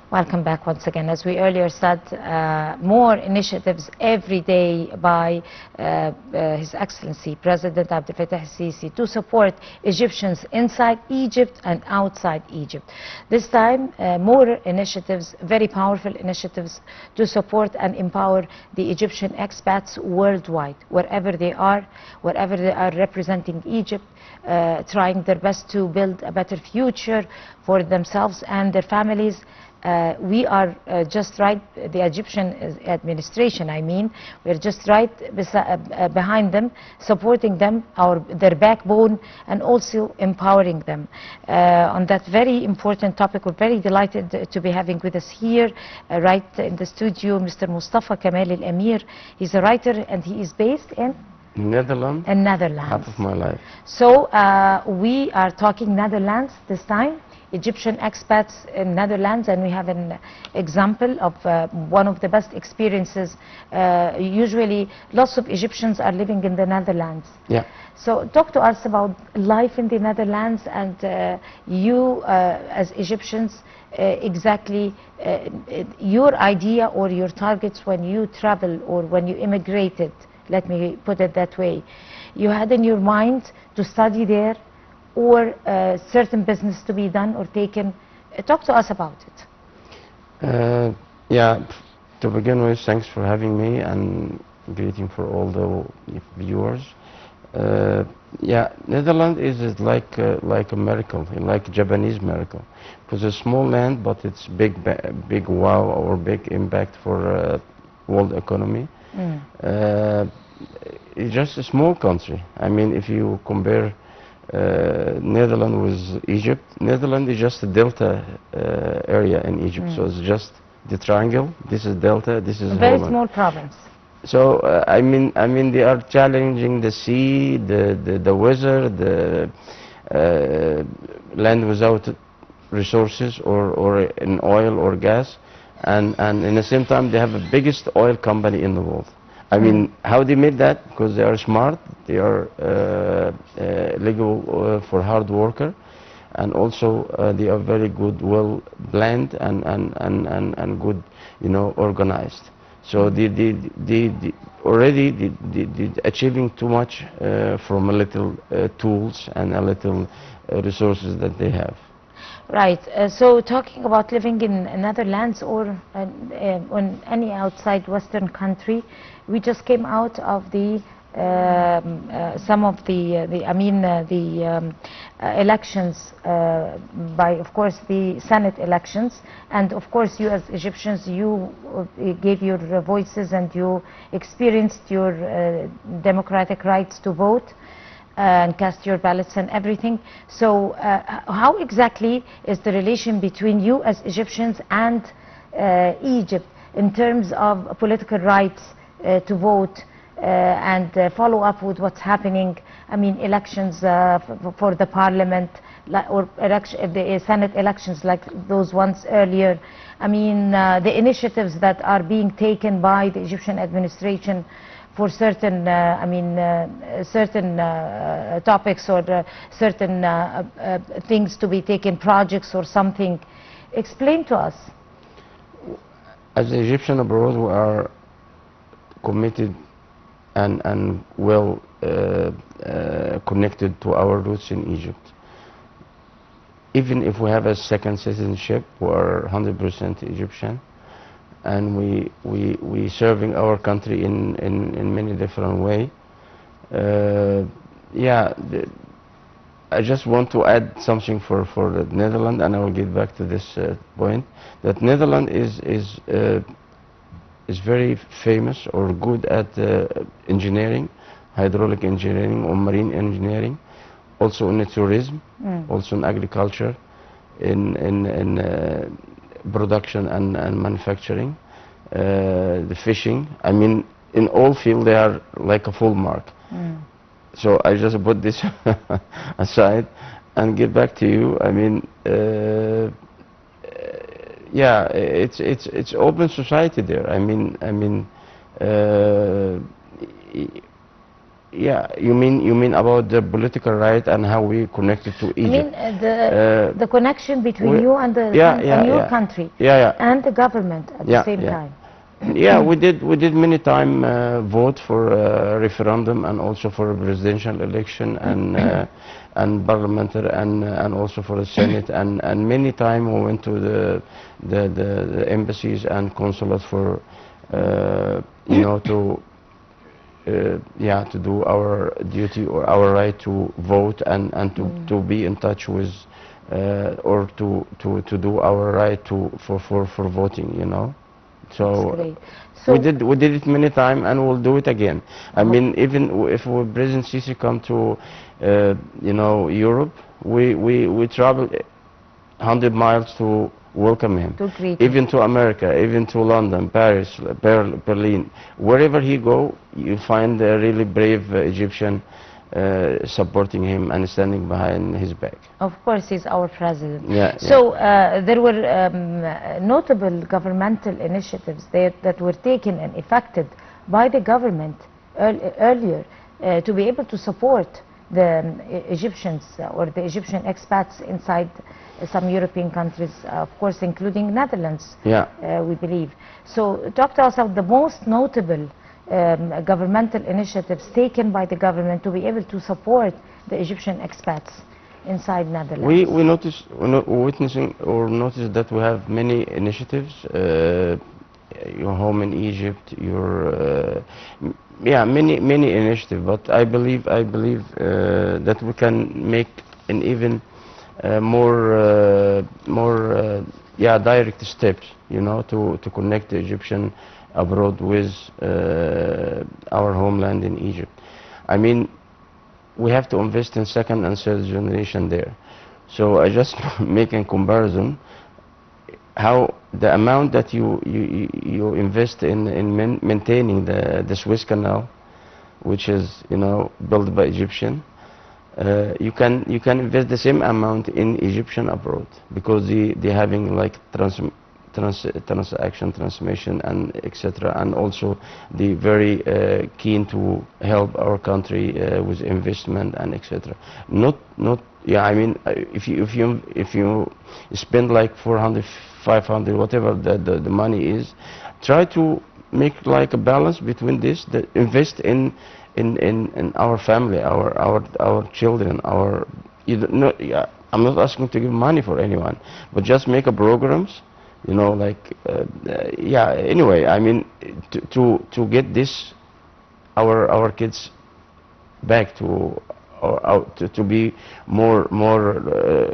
Welcome back once again. As we earlier said, more initiatives every day by His Excellency President Abdel Fattah al-Sisi to support Egyptians inside Egypt and outside Egypt. This time, more initiatives, very powerful initiatives to support and empower the Egyptian expats worldwide, wherever they are representing Egypt, trying their best to build a better future for themselves and their families. We are just right, the Egyptian administration, I mean, we're just right behind them, supporting them, their backbone, and also empowering them. On that very important topic, we're very delighted to be having with us here, right in the studio, Mr. Mustafa Kamal Amir. He's a writer and he is based in Netherlands. In Netherlands. Half of my life. So we are talking Netherlands this time. Egyptian expats in Netherlands, and we have an example of one of the best experiences. Usually lots of Egyptians are living in the Netherlands. Yeah. So talk to us about life in the Netherlands, and you as Egyptians, exactly your idea or your targets when you travel or when you immigrated, let me put it that way. You had in your mind to study there, or certain business to be done or taken. Talk to us about it. Yeah, to begin with, thanks for having me, and greeting for all the viewers. Yeah, Netherlands is like a miracle, like a Japanese miracle. It's a small land, but it's big wow or big impact for world economy. It's just a small country. I mean, if you compare Netherlands with Egypt. Netherlands is just a delta area in Egypt, so it's just the triangle. This is delta. This is a very Holland. small province. So I mean they are challenging the sea, the weather, the land without resources or in oil or gas, and in the same time they have the biggest oil company in the world. I mean, how they made that? Because they are smart, they are legal for hard worker, and also they are very good, well planned and good, you know, organized. So they already achieving too much from a little tools and a little resources that they have. Right. So talking about living in Netherlands or in any outside Western country, we just came out of the some of the elections by, of course, the Senate elections, and of course you as Egyptians, you gave your voices and you experienced your democratic rights to vote and cast your ballots and everything. So how exactly is the relation between you as Egyptians and Egypt in terms of political rights to vote and follow up with what's happening? I mean, elections for the parliament, or the Senate elections like those ones earlier. I mean, the initiatives that are being taken by the Egyptian administration for certain, certain topics or certain things to be taken, projects or something. Explain to us. As an Egyptian abroad, we are committed and well connected to our roots in Egypt. Even if we have a second citizenship, we are 100% Egyptian. And we serving our country in many different way. Yeah, I just want to add something for the Netherlands, and I will get back to this point. That Netherlands is very famous or good at engineering, hydraulic engineering or marine engineering, also in tourism, also in agriculture, in production and manufacturing, the fishing. I mean, in all fields they are like a full mark. So I just put this aside and get back to you. I mean, yeah, it's open society there. I mean, Yeah, you mean about the political right and how we connected to I mean, Egypt? Uh, the connection between we, you and the yeah, yeah, and your yeah, country yeah, yeah, and the government at the yeah, same yeah. time. Yeah, we did many time vote for referendum and also for a presidential election and parliamentary and also for the Senate and many time we went to the embassies and consulates for to yeah, to do our duty or our right to vote and to be in touch with or to do our right for voting, you know. That's So great. we So, did it many times and we'll do it again. I mean, even if President Sisi come to Europe, we travel 100 miles to welcome him. to greet him. Even to America, even to London, Paris, Berlin, wherever he go, you find a really brave Egyptian supporting him and standing behind his back. Of course, he's our president. Yeah, yeah. So there were notable governmental initiatives that were taken and effected by the government earlier to be able to support the Egyptians or the Egyptian expats inside some European countries, of course, including Netherlands, Yeah. we believe. So talk to us about the most notable governmental initiatives taken by the government to be able to support the Egyptian expats inside Netherlands. We witnessing or notice that we have many initiatives. Your home in Egypt, your yeah, many initiatives. But I believe that we can make an even more yeah, direct steps, you know, to connect the Egyptian abroad with our homeland in Egypt. I mean, we have to invest in second and third generation there. So I just make a comparison how the amount that you invest in maintaining the Suez Canal, which is, you know, built by Egyptian, you can invest the same amount in Egyptian abroad because they having like transaction transmission and etc. and also they very keen to help our country with investment and etc. Not yeah, I mean, if you spend like 400 500 whatever the money is, try to make like a balance between this, that invest in our family, our children, our, you know, yeah, I'm not asking to give money for anyone, but just make a programs, you know, like yeah, anyway, I mean, to get this our kids back to or to be more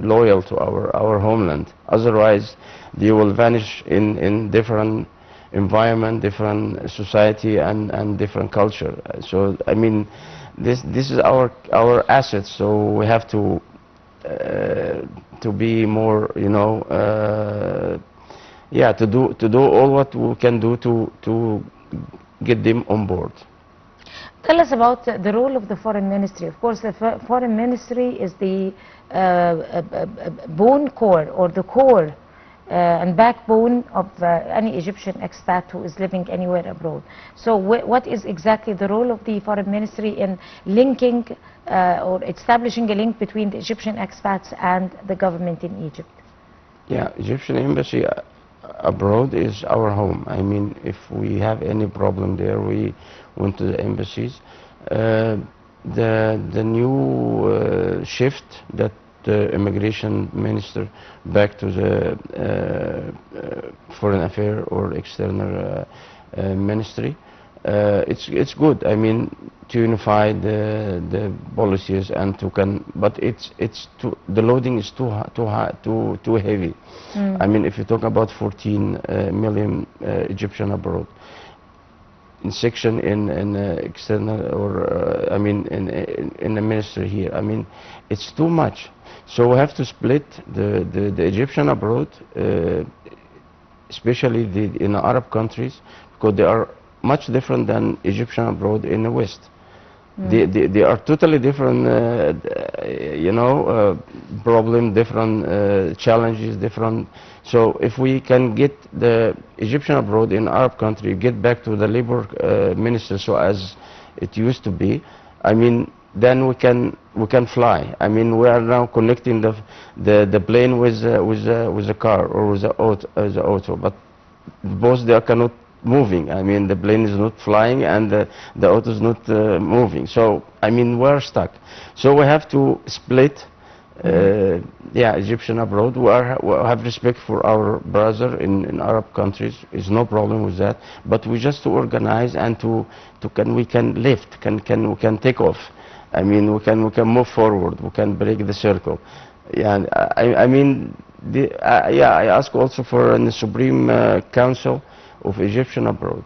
loyal to our homeland. Otherwise they will vanish in different environment, different society and different culture. So I mean, this is our assets, so we have to be more, you know, yeah, to do all what we can do to get them on board. Tell us about the role of the foreign ministry. Of course, the foreign ministry is the bone core or the core and backbone of any Egyptian expat who is living anywhere abroad. So what is exactly the role of the foreign ministry in linking or establishing a link between the Egyptian expats and the government in Egypt? Yeah, Egyptian embassy abroad is our home. I mean, if we have any problem there, we went to the embassies. The new shift that the immigration minister back to the foreign affair or external ministry, it's good. I mean, to unify the policies and to but it's too, the loading is too high, too heavy. I mean, if you talk about 14 million Egyptian abroad, in section in external or I mean in the ministry here, I mean, it's too much. So we have to split the Egyptian abroad, especially in the Arab countries, because they are much different than Egyptian abroad in the West. They are totally different, you know, problem, different challenges, different. So if we can get the Egyptian abroad in Arab country, get back to the labor minister, so as it used to be, I mean, then we can fly. I mean, we are now connecting the plane with the car or with the auto, but both they cannot moving. I mean, the plane is not flying and the auto is not moving. So I mean, we're stuck. So we have to split. Yeah, Egyptian abroad. We have respect for our brother in Arab countries. Is no problem with that. But we just to organize and we can lift, we can take off. I mean, we can move forward. We can break the circle. Yeah, and I mean, yeah. I ask also for the Supreme Council of Egyptian abroad.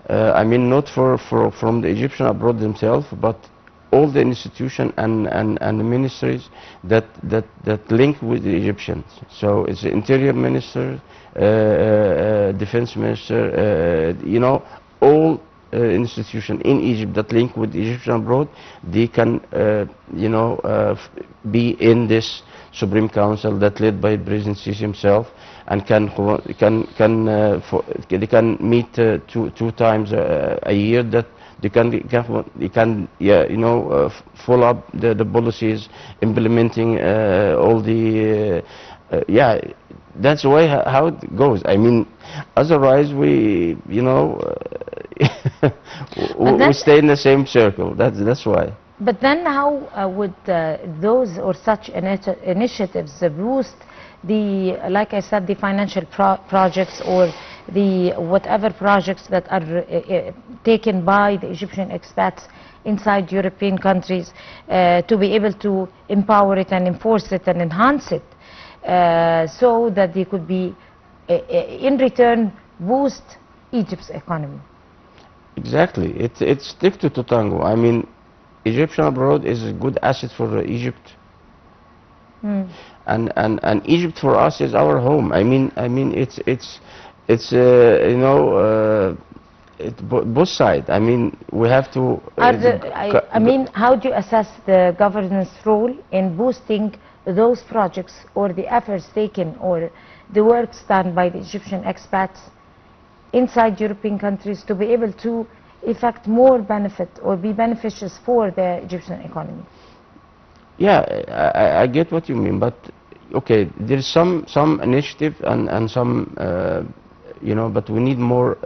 I mean, not from the Egyptian abroad themselves, but all the institutions and the ministries that link with the Egyptians. So it's the Interior Minister, Defense Minister, you know, all institutions in Egypt that link with the Egyptian abroad, they can, you know, be in this Supreme Council that led by President Sisi himself, and they can meet two times a year. That they can yeah, you know, follow up the policies, implementing all the yeah, that's the way how it goes. I mean, otherwise we, you know, we stay in the same circle. That's why. But then how would those or such initiatives boost the, like I said, the financial projects or the whatever projects that are taken by the Egyptian expats inside European countries to be able to empower it and enforce it and enhance it so that they could be, in return, boost Egypt's economy? Exactly. It's stick to tango. I mean, Egyptian abroad is a good asset for Egypt. And Egypt for us is our home. I mean it's you know, both sides. I mean, we have to. I mean, how do you assess the government's role in boosting those projects or the efforts taken or the works done by the Egyptian expats inside European countries to be able to effect more benefit or be beneficious for the Egyptian economy? Yeah, I get what you mean, but okay, there's some initiative and some you know, but we need more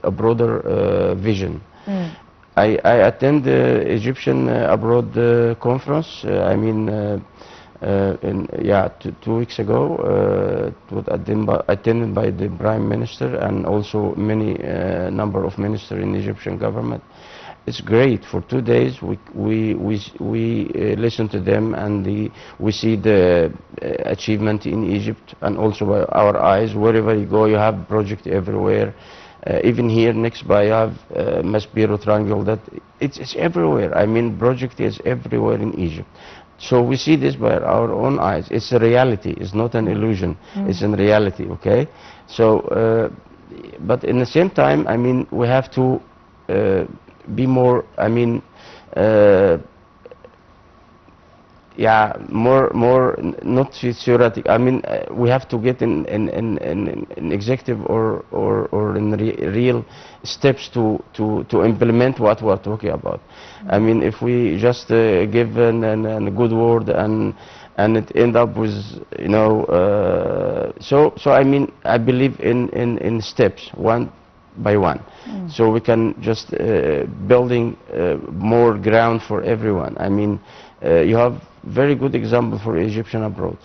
a broader vision. I attend the Egyptian abroad conference. I mean, yeah, 2 weeks ago, it was attended by the Prime Minister and also many number of ministers in the Egyptian government. It's great. For 2 days, we listen to them, and we see the achievement in Egypt, and also by our eyes. Wherever you go, you have project everywhere. Even here next by, you have Maspero Triangle. That it's everywhere. I mean, project is everywhere in Egypt. So we see this by our own eyes. It's a reality. It's not an illusion. It's a reality. Okay. So, but in the same time, I mean, we have to be more, I mean, yeah, more not theoretic. I mean, we have to get in executive or in real steps to implement what we're talking about. I mean, if we just give a good word and it end up with, you know, so I mean, I believe in steps, one by one. So we can just building more ground for everyone. I mean, you have very good example for Egyptian abroad.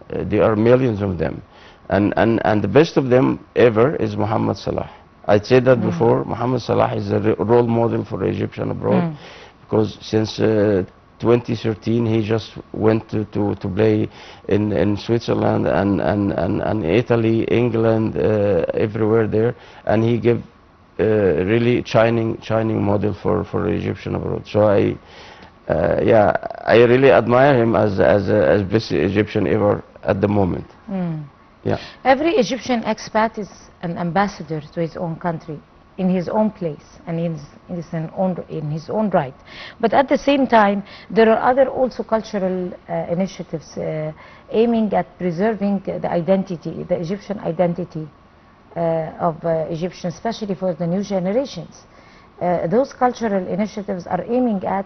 There are millions of them, and the best of them ever is Mohammed Salah. I said that before. Mohammed Salah is a role model for Egyptian abroad, because since 2013 he just went to play in Switzerland and Italy, England, everywhere there, and he gave really shining model for Egyptian abroad. So yeah, I really admire him as best Egyptian ever at the moment. Yeah. Every Egyptian expat is an ambassador to his own country, in his own place, and in his own right. But at the same time, there are other also cultural initiatives aiming at preserving the identity, the Egyptian identity of Egyptians, especially for the new generations. Those cultural initiatives are aiming at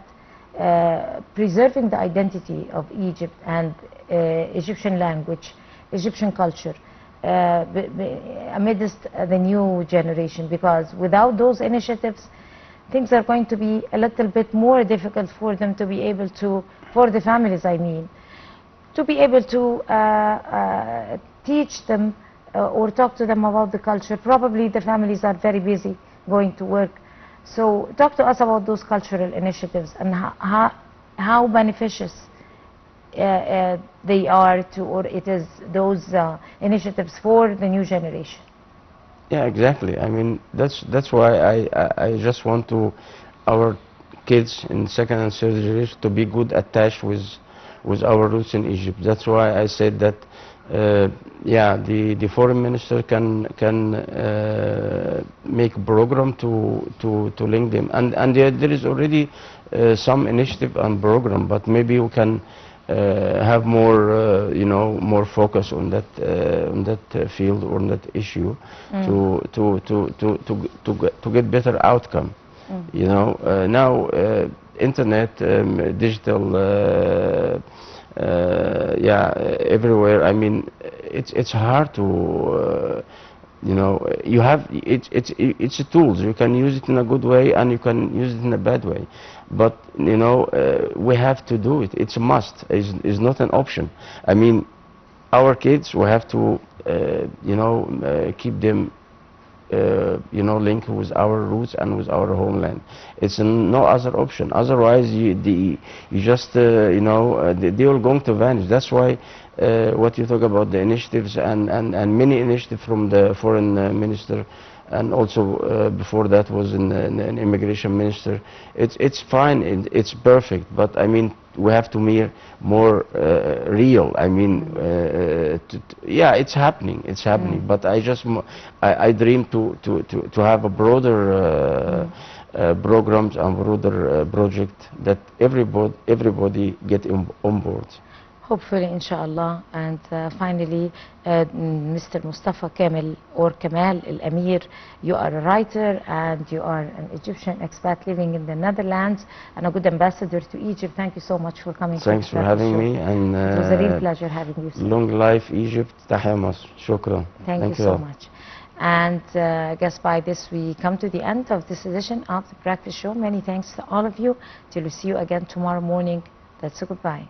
preserving the identity of Egypt and Egyptian language, Egyptian culture, amidst the new generation, because without those initiatives, things are going to be a little bit more difficult for them to be able to, for the families I mean, to be able to teach them or talk to them about the culture. Probably the families are very busy going to work. So talk to us about those cultural initiatives and how beneficial they are to, or it is, those initiatives for the new generation. Yeah, exactly. I mean, that's why I just want to our kids in second and third generation to be good attached with our roots in Egypt. That's why I said that yeah, the foreign minister can make a program to link them, and there is already some initiative and program, but maybe we can have more you know, more focus on that field or on that issue to get better outcome. You know, now internet, digital, yeah, everywhere. I mean, it's hard to you know, you have it's a tools. You can use it in a good way and you can use it in a bad way, but you know, we have to do it. It's a must. It's not an option. I mean, our kids, we have to you know, keep them you know, linked with our roots and with our homeland. It's no other option. Otherwise, you just you know, they are going to vanish. That's why what you talk about the initiatives and many initiatives from the foreign minister, and also before that was an immigration minister. It's fine. It's perfect. But I mean, we have to be more real. I mean, yeah, it's happening. It's happening. But I dream to have a broader programs and broader project that everybody get on board. Hopefully, inshallah. And finally, Mr. Mustafa Kamal, or Kamal Amir, you are a writer and you are an Egyptian expat living in the Netherlands and a good ambassador to Egypt. Thank you so much for coming. Thanks for having me, and it was a real pleasure having you, sir. Long life Egypt. Tahia Masr. Shukran. Thank you so much. And I guess by this we come to the end of this edition of the Breakfast Show. Many thanks to all of you. Till we see you again tomorrow morning. That's a goodbye.